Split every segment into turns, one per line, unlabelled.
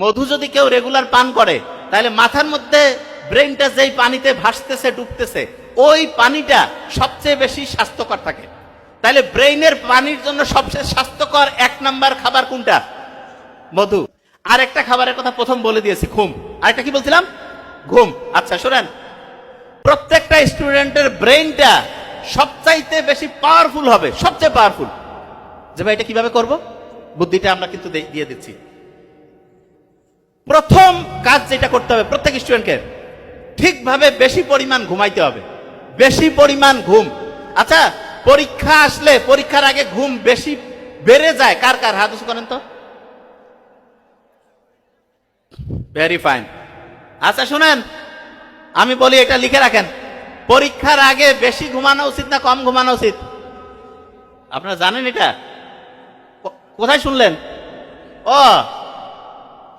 মধু যদি কেউ রেগুলার পান করে তাহলে মাথার মধ্যে ব্রেনটা যেই পানিতে ভাসতেছে ডুবতেছে ওই পানিটা সবচেয়ে বেশি স্বাস্থ্যকর থাকে। তাহলে ব্রেইনের পানির জন্য সবচেয়ে স্বাস্থ্যকর 1 নাম্বার খাবার কোনটা? মধু। আর একটা খাবারের কথা প্রথম বলে দিয়েছি, ঘুম। আরেকটা কি বলছিলাম? ঘুম। আচ্ছা শুনেন, প্রত্যেকটা স্টুডেন্টের ব্রেইনটা সবচাইতে বেশি পাওয়ারফুল হবে, সবচেয়ে পাওয়ারফুল। যে ভাই এটা কিভাবে করব, বুদ্ধিটা আমরা কিন্তু দিয়ে দিচ্ছি। প্রথম কাজ যেটা করতে হবে প্রত্যেক স্টুডেন্টকে, ঠিকভাবে বেশি পরিমাণ ঘুমাইতে হবে, বেশি পরিমাণ ঘুম। আচ্ছা, পরীক্ষা আসলে পরীক্ষার আগে ঘুম বেশি বেড়ে যায় কার কার? হাত উঁচু করেন তো। Very fine. আচ্ছা শুনেন, আমি বলি এটা লিখে রাখেন, পরীক্ষার আগে বেশি ঘুমানো উচিত না কম ঘুমানো উচিত? আপনারা জানেন এটা? কোথায় শুনলেন? ও,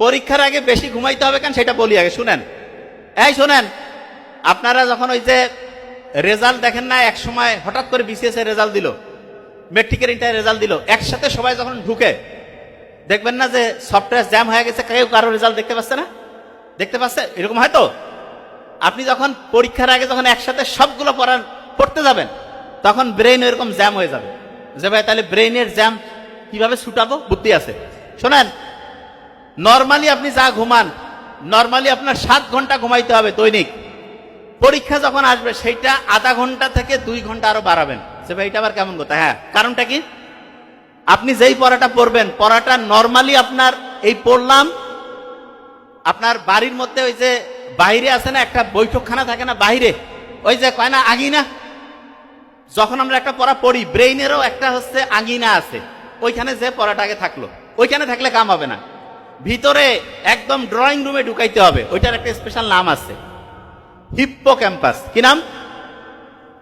পরীক্ষার আগে বেশি ঘুমাইতে হবে কেন সেটা বলি আগে, শুনেন। এই শুনেন, আপনারা যখন ওই যে রেজাল্ট দেখেন না, এক সময় হঠাৎ করে বিসিএস এর রেজাল্ট দিল, মেট্রিকের ইন্টার রেজাল্ট দিল, একসাথে সবাই যখন ঢুকে দেখবেন না যে সফটওয়্যার জ্যাম হয়ে গেছে, কেউ কারো রেজাল্ট দেখতে পাচ্ছে না? দেখতে পাচ্ছে? এরকম হয়তো আপনি যখন পরীক্ষার আগে যখন একসাথে সবগুলো পড়তে যাবেন তখন ব্রেইন এরকম জ্যাম হয়ে যাবে। যে ভাই তাহলে ব্রেইনের জ্যাম কিভাবে ছুটাবো? বুদ্ধি আছে। শোনেন, নরমালি আপনি যা ঘুমান, নরমালি আপনার 7 ঘন্টা ঘুমাইতে হবে দৈনিক। পরীক্ষা যখন আসবে সেইটা আধা ঘন্টা থেকে 2 ঘন্টা আরো বাড়াবেন। যে ভাই এটা আবার কেমন কথা? হ্যাঁ, কারণটা কি? আপনি যেই পড়াটা পড়বেন, পড়াটা নরমালি আপনার এই পড়লাম, আপনার বাড়ির মধ্যে ওই যে বাইরে আছে না একটা বৈঠকখানা থাকে না বাইরে, ওই যে কয় না আঙিনা, যখন আমরা একটা পড়া পড়ি ব্রেইনেরও একটা হচ্ছে আঙিনা আছে, ওইখানে যে পড়াটাকে থাকলো, ওইখানে থাকলে কাম হবে না। ভিতরে একদম ড্রয়িং রুমে ঢুকাইতে হবে, ওইটার একটা স্পেশাল নাম আছে, হিপ্পোক্যাম্পাস। কি নাম?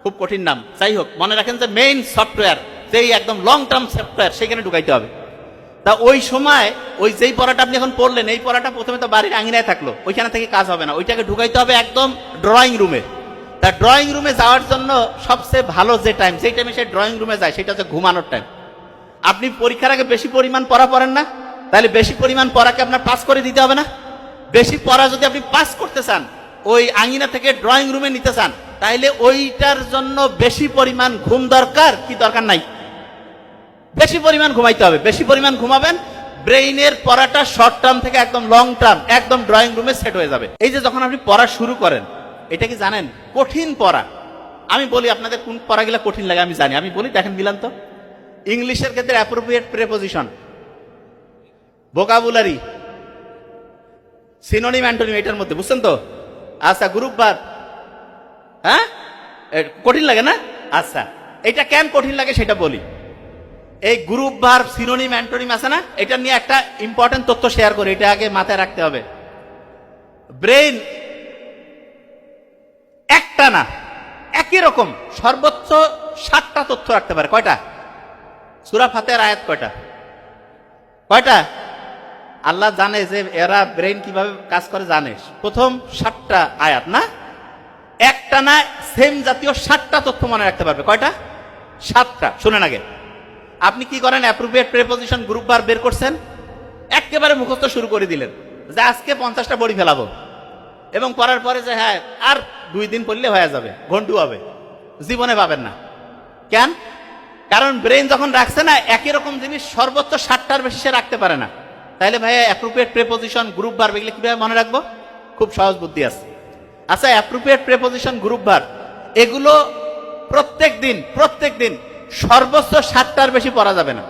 খুব কঠিন নাম, যাই হোক মনে রাখেন যে মেইন সফটওয়্যার, যেই একদম লং টার্ম সফটওয়্যার, সেখানে ঢুকাইতে হবে। তা ওই সময় ওই যেই পড়াটা আপনি এখন পড়লেন, এই পড়াটা প্রথমে তো বাড়ির আঙিনায় থাকলো, ওইখানে থেকে কাজ হবে না, ওইটাকে ঢুকাইতে হবে একদম ড্রয়িং রুমে। তা ড্রয়িং রুমে যাওয়ার জন্য সবচেয়ে ভালো যে টাইম, সেই টাইমে সে ড্রয়িং রুমে যায়, সেটা হচ্ছে ঘুমানোর টাইম। আপনি পরীক্ষার আগে বেশি পরিমাণ পড়া পড়েন না, তাহলে বেশি পরিমাণ পড়াকে আপনার পাস করে দিতে হবে না? বেশি পড়া যদি আপনি পাস করতে চান, ওই আঙিনা থেকে ড্রয়িং রুমে নিতে চান, তাহলে ওইটার জন্য বেশি পরিমাণ ঘুম দরকার কি দরকার নাই? বেশি পরিমাণ ঘুমাইতে হবে। বেশি পরিমাণ ঘুমাবেন, ব্রেইনের পড়াটা শর্ট টার্ম থেকে একদম লং টার্ম একদম ড্রয়িং রুমে সেট হয়ে যাবে। এই যে যখন আপনি পড়া শুরু করেন, এটা কি জানেন কঠিন পড়া? আমি বলি আপনাদের কোন পড়াগুলো কঠিন লাগে আমি জানি, আমি বলি, দেখেন মিলান তো। ইংলিশের ক্ষেত্রে appropriate preposition, vocabulary, synonym antonym, এটার মধ্যে বুঝছেন তো? আচ্ছা, গ্রুপ ভার্ব, হ্যাঁ কঠিন লাগে না? আচ্ছা, এটা কেন কঠিন লাগে সেটা বলি। এই গ্রুপ ভার্ব, সিনোনিম অ্যান্টোনিম আছে না, এটা নিয়ে একটা ইম্পর্টেন্ট তথ্য শেয়ার করি, এটা আগে মাথায় রাখতে হবে। ব্রেইন একটা না, একই রকম সর্বোচ্চ 7টা তথ্য রাখতে পারে। কয়টা? সূরা ফাতিহার আয়াত কয়টা? কয়টা? আল্লাহ জানে যে এরা ব্রেইন কিভাবে কাজ করে জানে, প্রথম 7টা আয়াত না, একটা না সেম জাতীয় 7টা তথ্য মনে রাখতে পারবে। কয়টা? 7টা। শুনেন আগে, আপনি কি করেন? অ্যাপ্রোপ্রিয়েট প্রিপোজিশন, গ্রুপ ভার্ব বের করছেন, একেবারে মুখস্থ শুরু করে দিলেন যে আজকে 50টা বড়ি ফেলাবো, এবং পড়ার পরে যে হ্যাঁ আর 2 দিন পড়লে হয়ে যাবে, ঘন্টু হবে, জীবনে পাবেন না। কেন? কারণ ব্রেইন যখন রাখছে না একই রকম জিনিস সর্বোচ্চ 7টার বেশি সে রাখতে পারে না। তাহলে ভাই অ্যাপ্রোপ্রিয়েট প্রিপোজিশন, গ্রুপ ভার্ব এগুলো কিভাবে মনে রাখবো? খুব সহজ বুদ্ধি আছে। আচ্ছা, অ্যাপ্রোপ্রিয়েট প্রিপোজিশন, গ্রুপ ভার্ব এগুলো প্রত্যেক দিন সর্বোচ্চ 7টার বেশি পড়া যাবে না।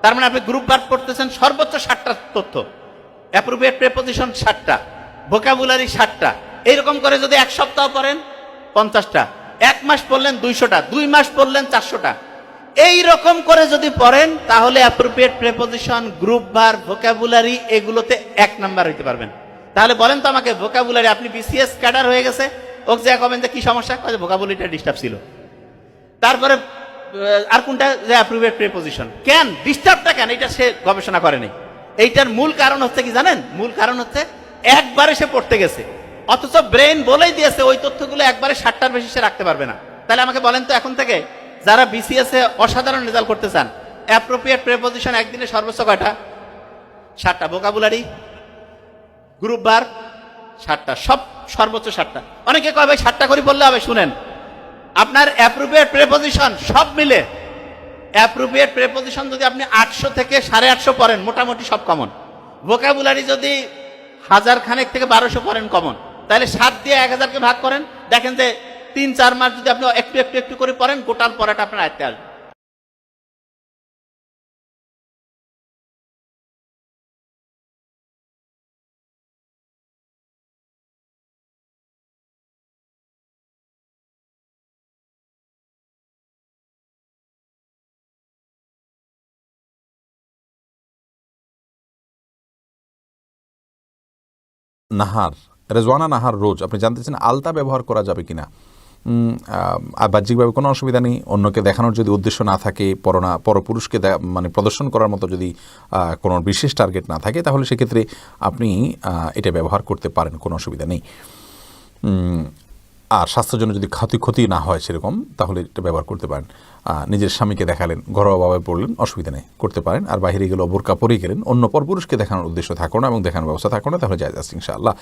তার মানে আপনি গ্রুপ ভার্ব পড়তেছেন, সর্বোচ্চ 7টা তথ্য, অ্যাপ্রোপ্রিয়েট প্রিপোজিশন 7টা, ভোকাবুলারি 7টা, এইরকম করে যদি 1 সপ্তাহ পড়েন 50টা, 1 মাস পড়লেন 200টা, 2 মাস পড়লেন 400টা, এই রকম করে যদি পড়েন তাহলে appropriate preposition, group verb, vocabulary এগুলোতে 1 নাম্বার হইতে পারবেন। তাহলে বলেন তো আমাকে, ভোকাবুলারি আপনি বিসিএস ক্যাডার হয়ে গেছে, ওকে যা কবেন যে কি সমস্যা, ভোকাবুলারিটা ডিস্টার্ব ছিল। তারপরে আর কোনটা? যে অ্যাপ্রোপ্রিয়েট প্রিপোজিশন। কেন ডিস্টার্বটা কেন, এটা সে গবেষণা করেনি। এইটার মূল কারণ হচ্ছে কি জানেন? মূল কারণ হচ্ছে একবারে সে পড়তে গেছে, অথচ ব্রেন বলেই দিয়েছে ওই তথ্যগুলো একবারে 7টার বেশি সে রাখতে পারবে না। তাহলে আমাকে বলেন তো, এখন থেকে যারা বিসিএস এ অসাধারণ রেজাল্ট করতে চান, অ্যাপ্রোপ্রিয়েট প্রিপোজিশন একদিনে সর্বোচ্চ কয়টা? 7টা। ভোকাবুলারি গ্রুপ বার 7টা, সব সর্বোচ্চ 7টা। অনেকে কয় ভাই 7টা করে বললে হবে। শুনেন, আপনার অ্যাপ্রোপ্রিয়েট প্রেপোজিশন সব মিলে, অ্যাপ্রোপ্রিয়েট প্রেপোজিশন যদি আপনি 800 থেকে 850 পড়েন, মোটামুটি সব কমন। ভোকাবুলারি যদি 1000 খানেক থেকে 1200 পড়েন কমন, তাহলে 7 দিয়ে 1000-কে ভাগ করেন, দেখেন যে 3-4 মাস যদি আপনি একটু একটু একটু করে পড়েন, গোটাল পড়াটা আপনার আয়ত্তে আসবে।
নাহার, রেজওয়ানা নাহার রোজ, আপনি জানতে চান আলতা ব্যবহার করা যাবে কিনা। বাহ্যিকভাবে কোনো অসুবিধা নেই। অন্যকে দেখানোর যদি উদ্দেশ্য না থাকে, পরপুরুষকে মানে প্রদর্শন করার মতো যদি কোনো বিশেষ টার্গেট না থাকে, তাহলে সেক্ষেত্রে আপনি এটা ব্যবহার করতে পারেন, কোনো অসুবিধা নেই। আর স্বাস্থ্যের জন্য যদি ক্ষতি না হয় সেরকম, তাহলে এটা ব্যবহার করতে পারেন। নিজের স্বামীকে দেখালেন, ঘরোয়াভাবে পড়লেন, অসুবিধা নেই, করতে পারেন। আর বাইরে গেলে বোরকা পরে গেলেন, অন্য পরপুরুষকে দেখানোর উদ্দেশ্য থাকো না এবং দেখানোর ব্যবস্থা থাকো না, তাহলে জায়েজ আছে ইনশাআল্লাহ।